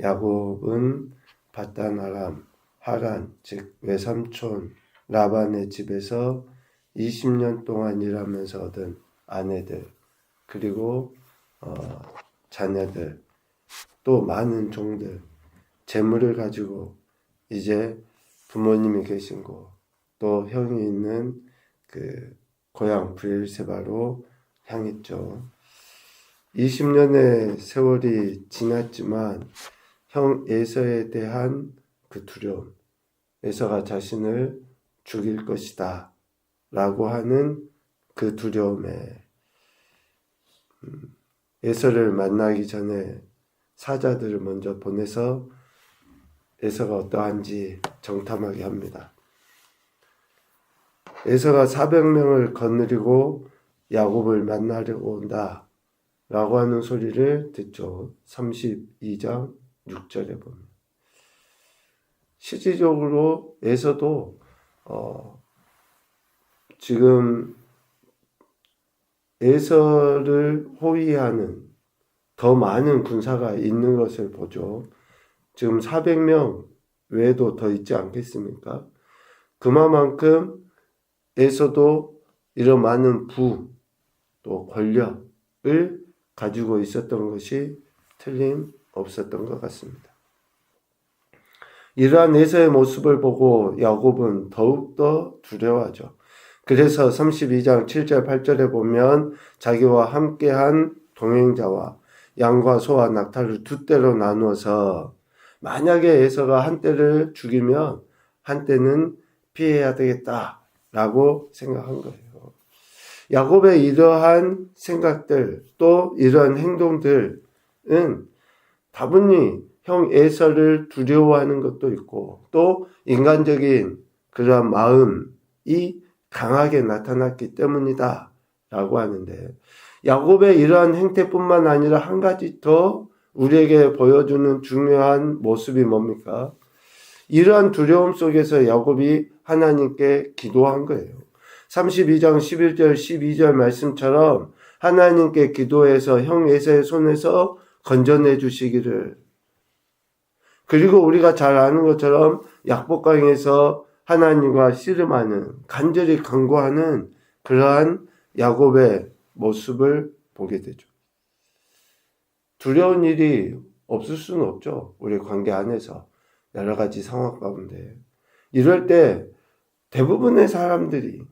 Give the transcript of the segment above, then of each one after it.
야곱은 바단 아람, 하란, 즉 외삼촌 라반의 집에서 20년 동안 일하면서 얻은 아내들, 그리고 자녀들, 또 많은 종들, 재물을 가지고 이제 부모님이 계신 곳, 또 형이 있는 그 고향 브엘세바로 향했죠. 20년의 세월이 지났지만 형 에서에 대한 그 두려움, 에서가 자신을 죽일 것이다 라고 하는 그 두려움에 에서를 만나기 전에 사자들을 먼저 보내서 에서가 어떠한지 정탐하게 합니다. 에서가 400명을 거느리고 야곱을 만나려고 온다 라고 하는 소리를 듣죠. 32장 6절에 보면 실질적으로 에서도 지금 에서를 호위하는 더 많은 군사가 있는 것을 보죠. 지금 400명 외에도 더 있지 않겠습니까? 그만큼 에서도 이런 많은 부, 또 권력을 가지고 있었던 것이 틀림없었던 것 같습니다. 이러한 에서의 모습을 보고 야곱은 더욱더 두려워하죠. 그래서 32장 7절 8절에 보면 자기와 함께한 동행자와 양과 소와 낙타를 두 떼로 나누어서 만약에 에서가 한 떼를 죽이면 한 떼는 피해야 되겠다라고 생각한 거예요. 야곱의 이러한 생각들 또 이러한 행동들은 다분히 형 에서를 두려워하는 것도 있고 또 인간적인 그러한 마음이 강하게 나타났기 때문이다 라고 하는데, 야곱의 이러한 행태뿐만 아니라 한 가지 더 우리에게 보여주는 중요한 모습이 뭡니까? 이러한 두려움 속에서 야곱이 하나님께 기도한 거예요. 32장 11절 12절 말씀처럼 하나님께 기도해서 형 에서의 손에서 건져내 주시기를, 그리고 우리가 잘 아는 것처럼 약복강에서 하나님과 씨름하는, 간절히 간구하는 그러한 야곱의 모습을 보게 되죠. 두려운 일이 없을 수는 없죠. 우리 관계 안에서 여러 가지 상황 가운데. 이럴 때 대부분의 사람들이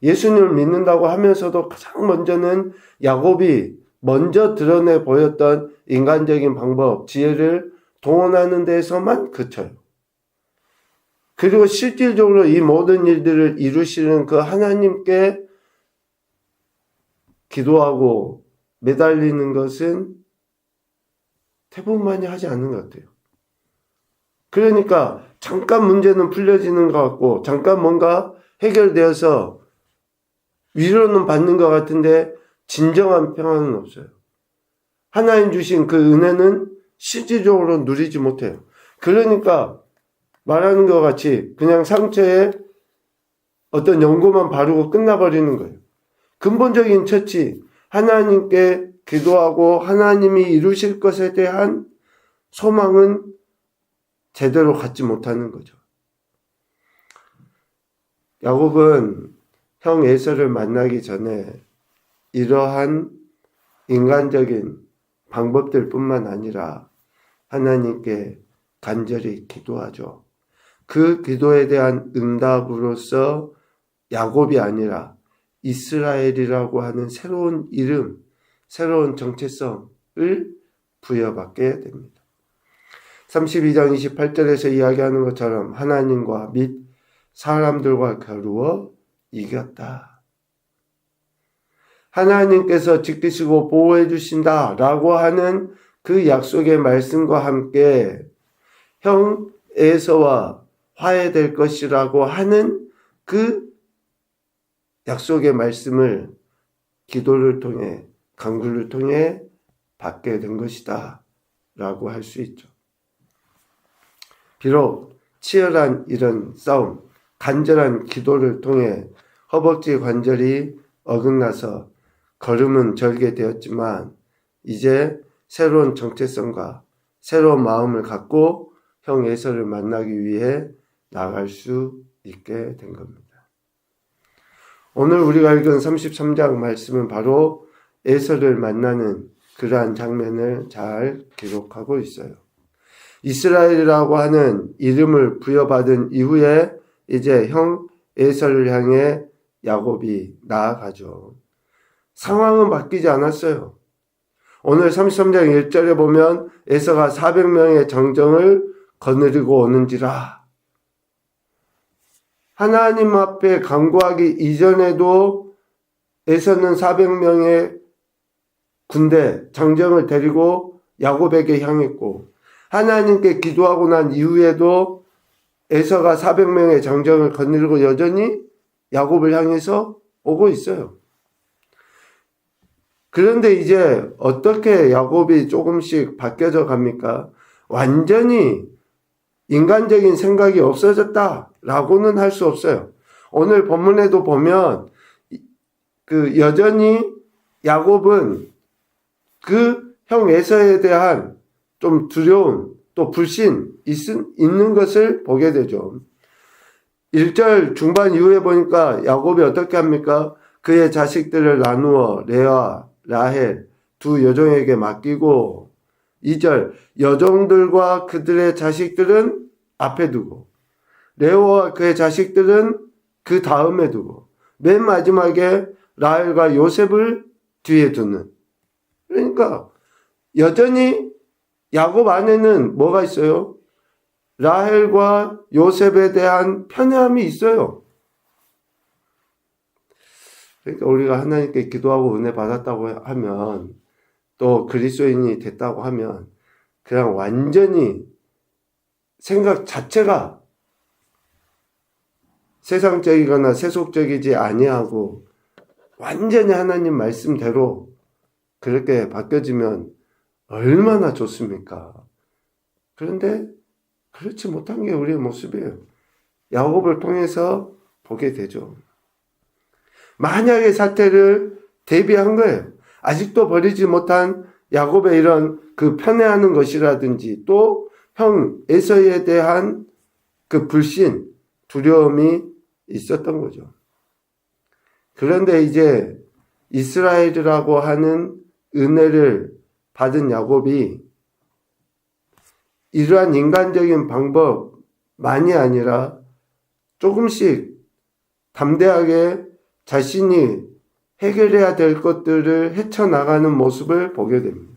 예수님을 믿는다고 하면서도 가장 먼저는 야곱이 먼저 드러내 보였던 인간적인 방법, 지혜를 동원하는 데에서만 그쳐요. 그리고 실질적으로 이 모든 일들을 이루시는 그 하나님께 기도하고 매달리는 것은 대부분 많이 하지 않는 것 같아요. 그러니까 잠깐 문제는 풀려지는 것 같고 잠깐 뭔가 해결되어서 위로는 받는 것 같은데 진정한 평안은 없어요. 하나님 주신 그 은혜는 실질적으로 누리지 못해요. 그러니까 말하는 것 같이 그냥 상처에 어떤 연고만 바르고 끝나버리는 거예요. 근본적인 처치, 하나님께 기도하고 하나님이 이루실 것에 대한 소망은 제대로 갖지 못하는 거죠. 야곱은 형 에서를 만나기 전에 이러한 인간적인 방법들 뿐만 아니라 하나님께 간절히 기도하죠. 그 기도에 대한 응답으로서 야곱이 아니라 이스라엘이라고 하는 새로운 이름, 새로운 정체성을 부여받게 됩니다. 32장 28절에서 이야기하는 것처럼 하나님과 및 사람들과 겨루어 이겼다. 하나님께서 지키시고 보호해 주신다라고 하는 그 약속의 말씀과 함께 형 에서와 화해될 것이라고 하는 그 약속의 말씀을 기도를 통해, 간구를 통해 받게 된 것이다 라고 할 수 있죠. 비록 치열한 이런 싸움, 간절한 기도를 통해 허벅지 관절이 어긋나서 걸음은 절게 되었지만 이제 새로운 정체성과 새로운 마음을 갖고 형 에서를 만나기 위해 나갈 수 있게 된 겁니다. 오늘 우리가 읽은 33장 말씀은 바로 에서를 만나는 그러한 장면을 잘 기록하고 있어요. 이스라엘이라고 하는 이름을 부여받은 이후에 이제 형 에서를 향해 야곱이 나아가죠. 상황은 바뀌지 않았어요. 오늘 33장 1절에 보면 에서가 400명의 정정을 거느리고 오는지라. 하나님 앞에 간구하기 이전에도 에서는 400명의 군대 장정을 데리고 야곱에게 향했고, 하나님께 기도하고 난 이후에도 에서가 400명의 장정을 거느리고 여전히 야곱을 향해서 오고 있어요. 그런데 이제 어떻게 야곱이 조금씩 바뀌어져 갑니까? 완전히 인간적인 생각이 없어졌다라고는 할 수 없어요. 오늘 본문에도 보면 여전히 야곱은 그 형 에서에 대한 좀 두려움 또 불신 있는 것을 보게 되죠. 1절 중반 이후에 보니까 야곱이 어떻게 합니까? 그의 자식들을 나누어 레아, 라헬 두 여종에게 맡기고, 2절 여종들과 그들의 자식들은 앞에 두고 레아와 그의 자식들은 그 다음에 두고 맨 마지막에 라헬과 요셉을 뒤에 두는. 그러니까 여전히 야곱 안에는 뭐가 있어요? 라헬과 요셉에 대한 편애함이 있어요. 그러니까 우리가 하나님께 기도하고 은혜 받았다고 하면, 또 그리스도인이 됐다고 하면 그냥 완전히 생각 자체가 세상적이거나 세속적이지 아니하고 완전히 하나님 말씀대로 그렇게 바뀌어지면 얼마나 좋습니까? 그런데 그렇지 못한 게 우리의 모습이에요. 야곱을 통해서 보게 되죠. 만약의 사태를 대비한 거예요. 아직도 버리지 못한 야곱의 이런 그 편애하는 것이라든지 또 형 에서에 대한 그 불신, 두려움이 있었던 거죠. 그런데 이제 이스라엘이라고 하는 은혜를 받은 야곱이 이러한 인간적인 방법만이 아니라 조금씩 담대하게 자신이 해결해야 될 것들을 헤쳐나가는 모습을 보게 됩니다.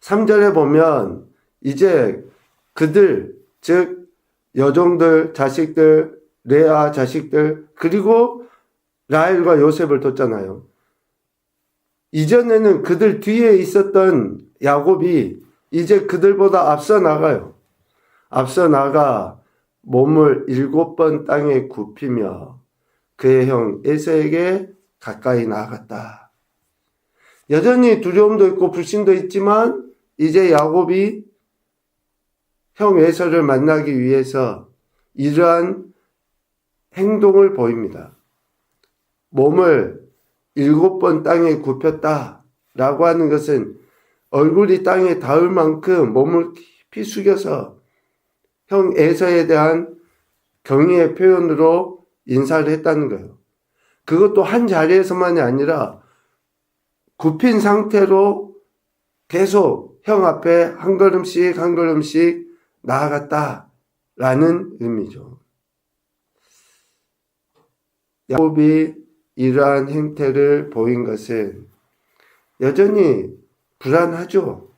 3절에 보면 이제 그들, 즉 여종들, 자식들, 레아 자식들, 그리고 라헬과 요셉을 뒀잖아요. 이전에는 그들 뒤에 있었던 야곱이 이제 그들보다 앞서 나가요. 앞서 나가 몸을 7번 땅에 굽히며 그의 형 에서에게 가까이 나아갔다. 여전히 두려움도 있고 불신도 있지만 이제 야곱이 형 에서를 만나기 위해서 이러한 행동을 보입니다. 몸을 7번 땅에 굽혔다라고 하는 것은 얼굴이 땅에 닿을 만큼 몸을 깊이 숙여서 형 에서에 대한 경의의 표현으로 인사를 했다는 거예요. 그것도 한 자리에서만이 아니라 굽힌 상태로 계속 형 앞에 한 걸음씩 한 걸음씩 나아갔다라는 의미죠. 야곱이 이러한 행태를 보인 것은 여전히 불안하죠.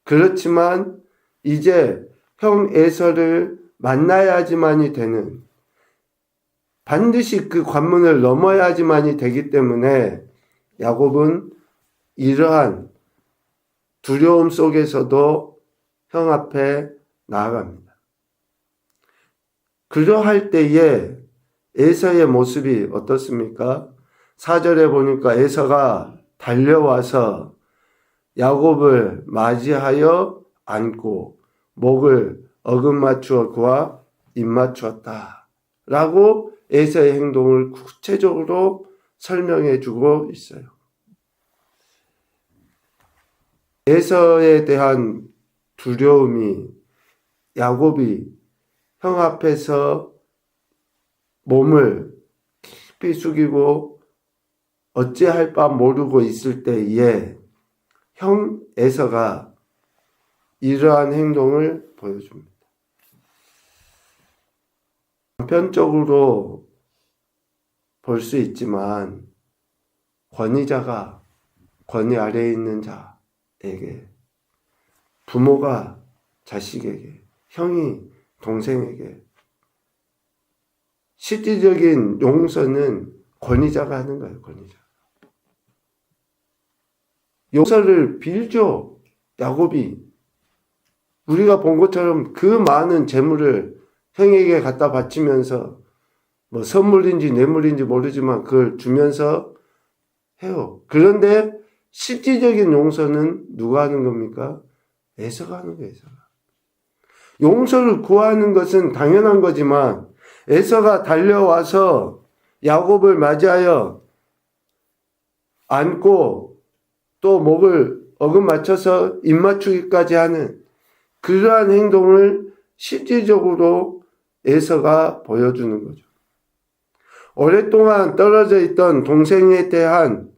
그렇지만 이제 형 에서를 만나야지만이 되는, 반드시 그 관문을 넘어야지만이 되기 때문에 야곱은 이러한 두려움 속에서도 형 앞에 나아갑니다. 그러할 때에 에서의 모습이 어떻습니까? 4절에 보니까 에서가 달려와서 야곱을 맞이하여 안고 목을 어긋맞추어 그와 입맞추었다 라고 에서의 행동을 구체적으로 설명해 주고 있어요. 에서에 대한 두려움이 야곱이 형 앞에서 몸을 깊이 숙이고 어찌할 바 모르고 있을 때에 형 에서가 이러한 행동을 보여줍니다. 단편적으로 볼 수 있지만 권위자가 권위 아래에 있는 자에게, 부모가 자식에게, 형이 동생에게 실질적인 용서는 권위자가 하는 거예요. 권위자. 용서를 빌죠. 야곱이. 우리가 본 것처럼 그 많은 재물을 형에게 갖다 바치면서 뭐 선물인지 뇌물인지 모르지만 그걸 주면서 해요. 그런데 실질적인 용서는 누가 하는 겁니까? 에서가 하는 거예요. 에서가. 용서를 구하는 것은 당연한 거지만 에서가 달려와서 야곱을 맞이하여 안고 또 목을 어긋맞춰서 입맞추기까지 하는 그러한 행동을 실질적으로 에서가 보여주는 거죠. 오랫동안 떨어져 있던 동생에 대한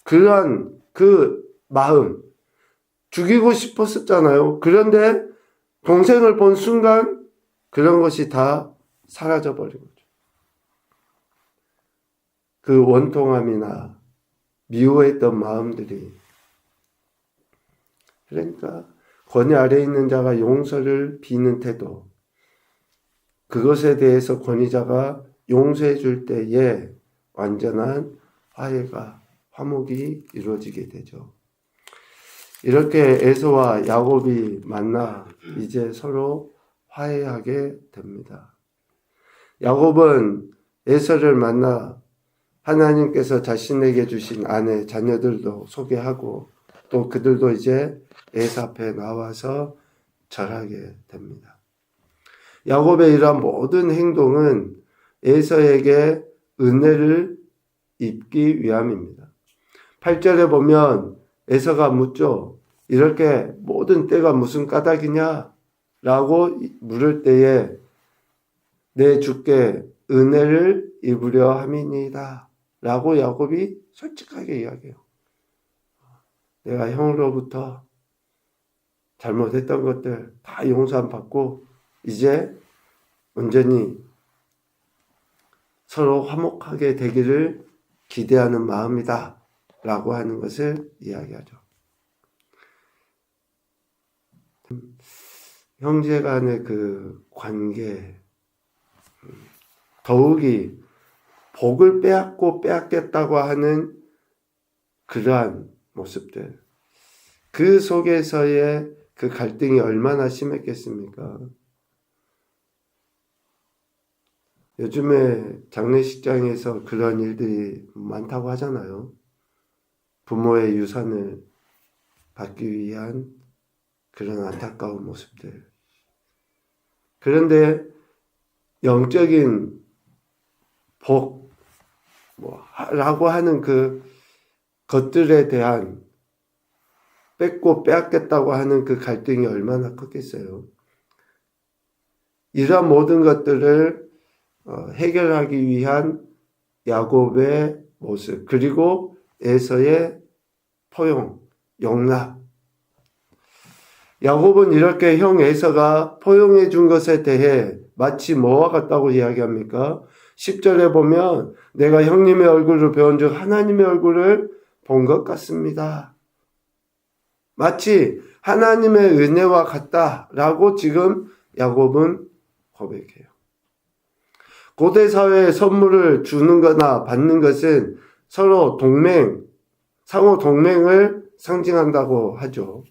그러한 그 마음, 죽이고 싶었었잖아요. 그런데 동생을 본 순간 그런 것이 다 사라져 버린 거죠. 그 원통함이나 미워했던 마음들이. 그러니까 권위 아래에 있는 자가 용서를 비는 태도, 그것에 대해서 권위자가 용서해 줄 때에 완전한 화해가, 화목이 이루어지게 되죠. 이렇게 에서와 야곱이 만나 이제 서로 화해하게 됩니다. 야곱은 에서를 만나 하나님께서 자신에게 주신 아내, 자녀들도 소개하고 또 그들도 이제 에서 앞에 나와서 절하게 됩니다. 야곱의 이러한 모든 행동은 에서에게 은혜를 입기 위함입니다. 8절에 보면 에서가 묻죠. 이렇게 모든 때가 무슨 까닭이냐? 라고 물을 때에 내 주께 은혜를 입으려 함이니이다. 라고 야곱이 솔직하게 이야기해요. 내가 형으로부터 잘못했던 것들 다 용서 받고 이제 온전히 서로 화목하게 되기를 기대하는 마음이다. 라고 하는 것을 이야기하죠. 형제 간의 그 관계, 더욱이 복을 빼앗고 빼앗겠다고 하는 그러한 모습들, 그 속에서의 그 갈등이 얼마나 심했겠습니까? 요즘에 장례식장에서 그런 일들이 많다고 하잖아요. 부모의 유산을 받기 위한 그런 안타까운 모습들. 그런데 영적인 복, 라고 하는 그 것들에 대한 뺏고 빼앗겠다고 하는 그 갈등이 얼마나 컸겠어요. 이러한 모든 것들을 해결하기 위한 야곱의 모습, 그리고 에서의 포용, 용납. 야곱은 이렇게 형 에서가 포용해 준 것에 대해 마치 뭐와 같다고 이야기합니까? 10절에 보면 내가 형님의 얼굴을 배운 즉 하나님의 얼굴을 본 것 같습니다. 마치 하나님의 은혜와 같다라고 지금 야곱은 고백해요. 고대 사회에 선물을 주는 거나 받는 것은 서로 동맹, 상호 동맹을 상징한다고 하죠.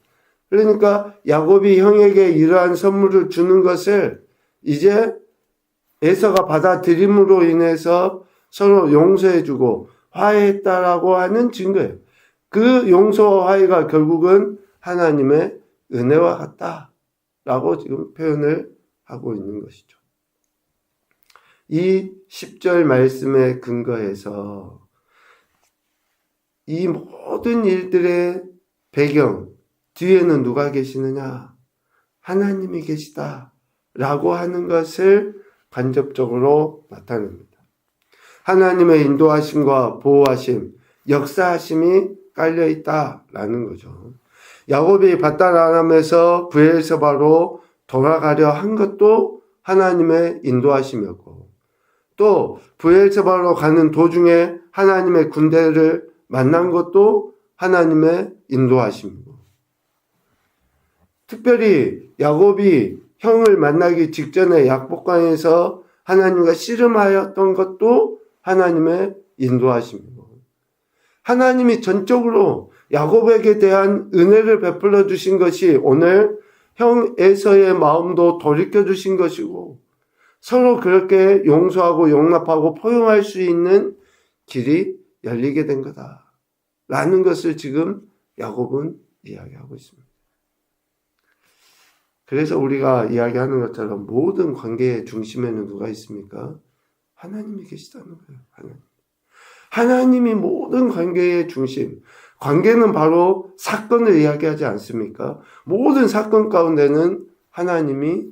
그러니까 야곱이 형에게 이러한 선물을 주는 것을 이제 에서가 받아들임으로 인해서 서로 용서해주고 화해했다라고 하는 증거예요. 그 용서와 화해가 결국은 하나님의 은혜와 같다라고 지금 표현을 하고 있는 것이죠. 이 10절 말씀에 근거해서 이 모든 일들의 배경, 뒤에는 누가 계시느냐? 하나님이 계시다 라고 하는 것을 간접적으로 나타냅니다. 하나님의 인도하심과 보호하심, 역사하심이 깔려있다라는 거죠. 야곱이 밧다람에서 브엘세바로 돌아가려 한 것도 하나님의 인도하심이었고, 또 브엘세바로 가는 도중에 하나님의 군대를 만난 것도 하나님의 인도하심이고, 특별히 야곱이 형을 만나기 직전에 약복강에서 하나님과 씨름하였던 것도 하나님의 인도하심이고, 하나님이 전적으로 야곱에게 대한 은혜를 베풀어 주신 것이 오늘 형 에서의 마음도 돌이켜 주신 것이고, 서로 그렇게 용서하고 용납하고 포용할 수 있는 길이 열리게 된 거다 라는 것을 지금 야곱은 이야기하고 있습니다. 그래서 우리가 이야기하는 것처럼 모든 관계의 중심에는 누가 있습니까? 하나님이 계시다는 거예요. 하나님이 모든 관계의 중심. 관계는 바로 사건을 이야기하지 않습니까? 모든 사건 가운데는 하나님이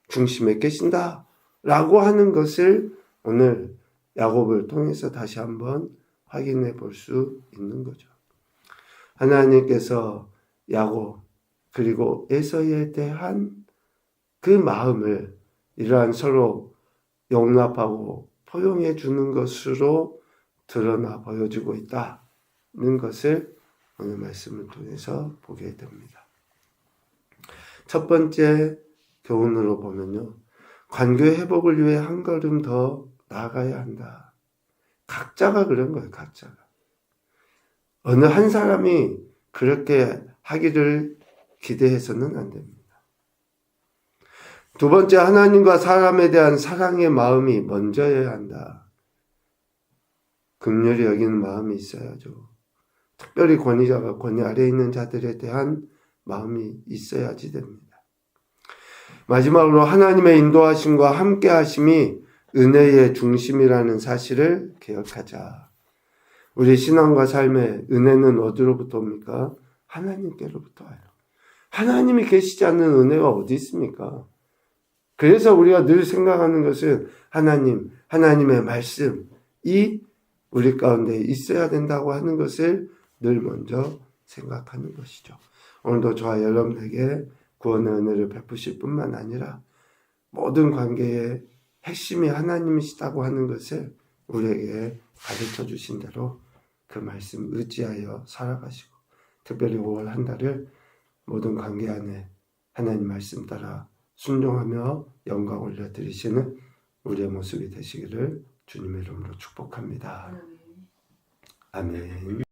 중심에 계신다 라고 하는 것을 오늘 야곱을 통해서 다시 한번 확인해 볼 수 있는 거죠. 하나님께서 야곱 그리고 에서에 대한 그 마음을 이러한 서로 용납하고 포용해 주는 것으로 드러나 보여주고 있다는 것을 오늘 말씀을 통해서 보게 됩니다. 첫 번째 교훈으로 보면요, 관계 회복을 위해 한 걸음 더 나아가야 한다. 각자가 그런 거예요. 각자가. 어느 한 사람이 그렇게 하기를 기대해서는 안 됩니다. 두 번째, 하나님과 사람에 대한 사랑의 마음이 먼저여야 한다. 긍휼히 여기는 마음이 있어야죠. 특별히 권위자가 권위 아래에 있는 자들에 대한 마음이 있어야지 됩니다. 마지막으로 하나님의 인도하심과 함께하심이 은혜의 중심이라는 사실을 기억하자. 우리 신앙과 삶의 은혜는 어디로부터 옵니까? 하나님께로부터 와요. 하나님이 계시지 않는 은혜가 어디 있습니까? 그래서 우리가 늘 생각하는 것은 하나님의 말씀이 우리 가운데 있어야 된다고 하는 것을 늘 먼저 생각하는 것이죠. 오늘도 저와 여러분에게 구원의 은혜를 베푸실 뿐만 아니라 모든 관계의 핵심이 하나님이시다고 하는 것을 우리에게 가르쳐 주신 대로 그 말씀 의지하여 살아가시고, 특별히 5월 한 달을 모든 관계 안에 하나님 말씀 따라 순종하며 영광 올려드리시는 우리의 모습이 되시기를 주님의 이름으로 축복합니다. 아멘.